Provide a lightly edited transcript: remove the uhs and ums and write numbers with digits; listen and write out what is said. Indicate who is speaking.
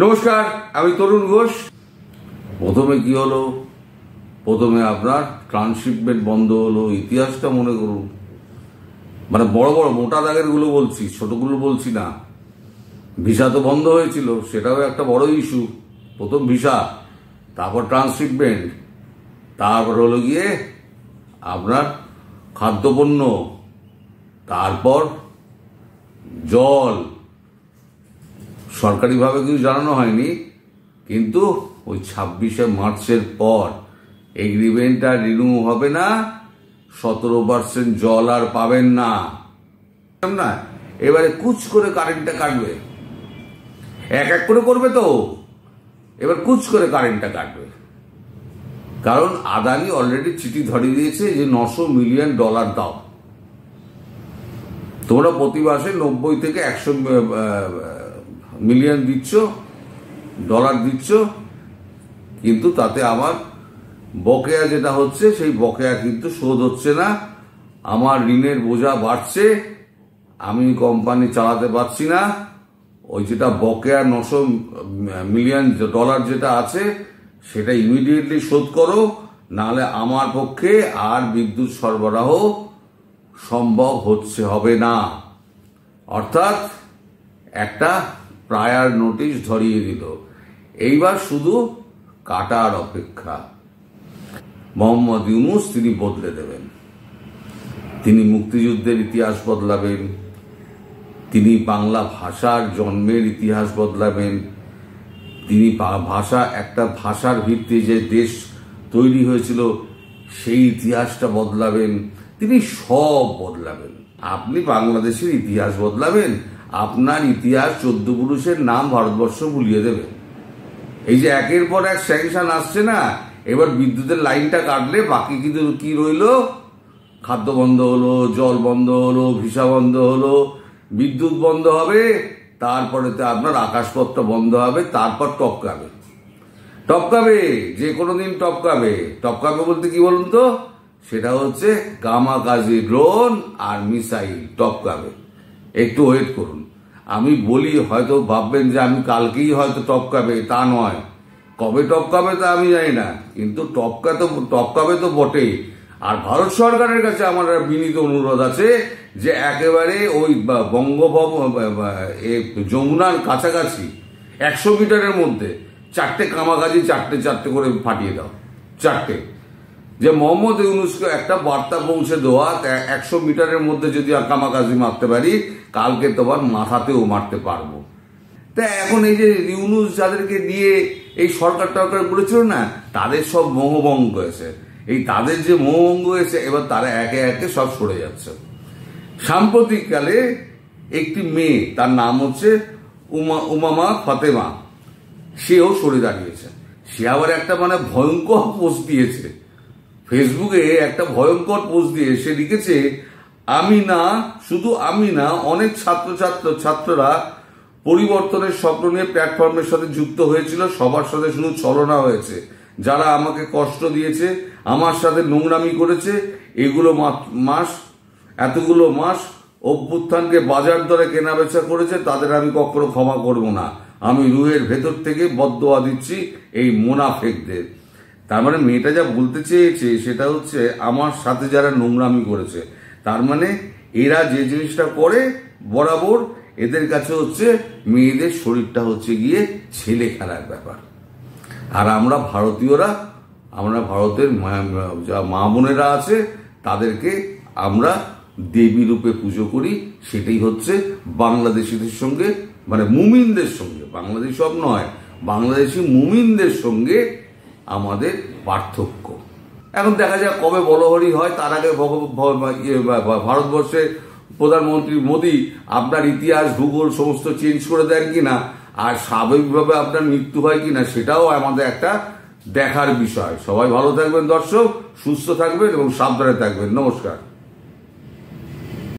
Speaker 1: নমস্কার, আমি তরুণ ঘোষ। প্রথমে কি হলো? প্রথমে আপনার ট্রান্সশিপমেন্ট বন্ধ হলো। ইতিহাসটা মনে করুন, মানে বড় বড় মোটা দাগের গুলো বলছি, ছোটগুলো বলছি না। ভিসা তো বন্ধ হয়েছিল, সেটাও একটা বড় ইস্যু। প্রথম ভিসা, তারপর ট্রান্সশিপমেন্ট, তারপর হলো গিয়ে আপনার খাদ্যপণ্য, তারপর জল। সরকারিভাবে কিছু জানানো হয়নি, কিন্তু ওই 26শে মার্চের পর এগ্রিমেন্টটা রিনিউ হবে না। 17% জল আর পাবেন না। এবারে কুচ করে কারেন্টটা কাটবে, এক এক করে করবে তো। এবার কুচ করে কারেন্টটা কাটবে, কারণ আদানি অলরেডি চিঠি ধরিয়ে দিয়েছে যে $900 মিলিয়ন দাও। তোমরা প্রতি মাসে 90 থেকে 100 মিলিয়ন ডলার দিচ্ছ, কিন্তু তাতে আমার বকেয়া যেটা হচ্ছে সেই বকেয়া কিন্তু শোধ হচ্ছে না। আমার ঋণের বোঝা বাড়ছে, আমি কোম্পানি চালাতে পারছি না। ওই যেটা বকেয়া $900 মিলিয়ন যেটা আছে সেটা ইমিডিয়েটলি শোধ করো, নাহলে আমার পক্ষে আর বিদ্যুৎ সরবরাহ সম্ভব হবে না। অর্থাৎ একটা প্রায়ার নোটিশ ধরিয়ে দিল। এইবার শুধু কাটার অপেক্ষা। মোহাম্মদ ইউনূস তিনি বদলে দেবেন। তিনি মুক্তিযুদ্ধের ইতিহাস বদলাবেন, তিনি বাংলা ভাষার জন্মের ইতিহাস বদলাবেন, তিনি একটা ভাষার ভিত্তি যে দেশ তৈরি হয়েছিল সেই ইতিহাসটা বদলাবেন। তিনি সব বদলাবেন। আপনি বাংলাদেশের ইতিহাস বদলাবেন, আপনার ইতিহাস 14 পুরুষের নাম ভারতবর্ষ ভুলিয়ে দেবে। এই যে একের পর এক স্যাংশন আসছে না, এবার বিদ্যুতের লাইনটা কাটলে বাকি কিন্তু কি রইল? খাদ্য বন্ধ হলো, জল বন্ধ হলো, ভিসা বন্ধ হলো, বিদ্যুৎ বন্ধ হবে, তারপরে আপনার আকাশপথটা বন্ধ হবে, তারপর টপকাবে, যে কোনো দিন টপকাবে বলতে কি বলুন তো? সেটা হচ্ছে কামাকাজি ড্রোন আর মিসাইল টপকাবে। একটু ওয়েট করুন। আমি বলি, হয়তো ভাববেন যে আমি কালকেই হয়তো টপকাবে, তা নয়। কবে টপকাবে তা আমি জানি না, কিন্তু টপকাবে তো বটেই। আর ভারত সরকারের কাছে আমার বিনীত অনুরোধ আছে যে একেবারে ওই যমুনার কাছাকাছি 100 মিটারের মধ্যে 4টে কামাকাজি চারটে করে ফাটিয়ে দাও। 4টে, যে মোহাম্মদ ইউনূসকে একটা বার্তা পৌঁছে দেওয়া, 100 মিটারের মধ্যে যদি কামাকাজি মারতে পারি, কালকে তোমার মাথাতেও মারতে পারবো। তা এখন এই যে ইউনূস যাদেরকে দিয়ে এই সরকার করেছিল না, তাদের সব মোহভঙ্গ হয়েছে। এই তাদের যে মোহভঙ্গ হয়েছে, এবার তারা একে একে সব সরে যাচ্ছে। সাম্প্রতিককালে একটি মেয়ে, তার নাম হচ্ছে উমামা ফাতেমা, সেও সরে দাঁড়িয়েছে। সে আবার একটা ভয়ঙ্কর পোস্ট দিয়েছে ফেসবুকে। একটা ভয়ঙ্কর পোস্ট দিয়ে সে লিখেছে, আমি না, শুধু আমি না, অনেক ছাত্ররা পরিবর্তনের স্বপ্ন নিয়ে প্ল্যাটফর্মের সাথে যুক্ত হয়েছিল। সবার সাথে শুধু ছলনা হয়েছে। যারা আমাকে কষ্ট দিয়েছে, আমার সাথে নোংরামি করেছে, এতগুলো মাস অভ্যুত্থানকে বাজার দরে কেনাবেচা করেছে, তাদের আমি কখনো ক্ষমা করব না। আমি রুহের ভেতর থেকে বদদোয়া দিচ্ছি এই মুনাফেকদের। তার মানে মেয়েটা যা বলতে চেয়েছে সেটা হচ্ছে, আমার সাথে যারা নোংরামি করেছে, তার মানে এরা যে জিনিসটা করে বরাবর, এদের কাছে হচ্ছে মেয়েদের শরীরটা হচ্ছে গিয়ে ছেলে খেলার ব্যাপার। আর আমরা ভারতীয়রা, আমরা ভারতের যা মা বোনেরা আছে, তাদেরকে আমরা দেবী রূপে পুজো করি। সেটাই হচ্ছে বাংলাদেশিদের সঙ্গে, মুমিনদের সঙ্গে, বাংলাদেশ সব নয়, বাংলাদেশি মুমিনদের সঙ্গে আমাদের পার্থক্য। এখন দেখা যাক কবে বলহরি হয়। তার আগে ভারতবর্ষে প্রধানমন্ত্রী মোদী আপনার ইতিহাস ভূগোল সমস্ত চেঞ্জ করে দেন কিনা, আর স্বাভাবিকভাবে আপনার মৃত্যু হয় কিনা, সেটাও আমাদের একটা দেখার বিষয়। সবাই ভালো থাকবেন দর্শক, সুস্থ থাকবেন এবং সাবধানে থাকবেন। নমস্কার।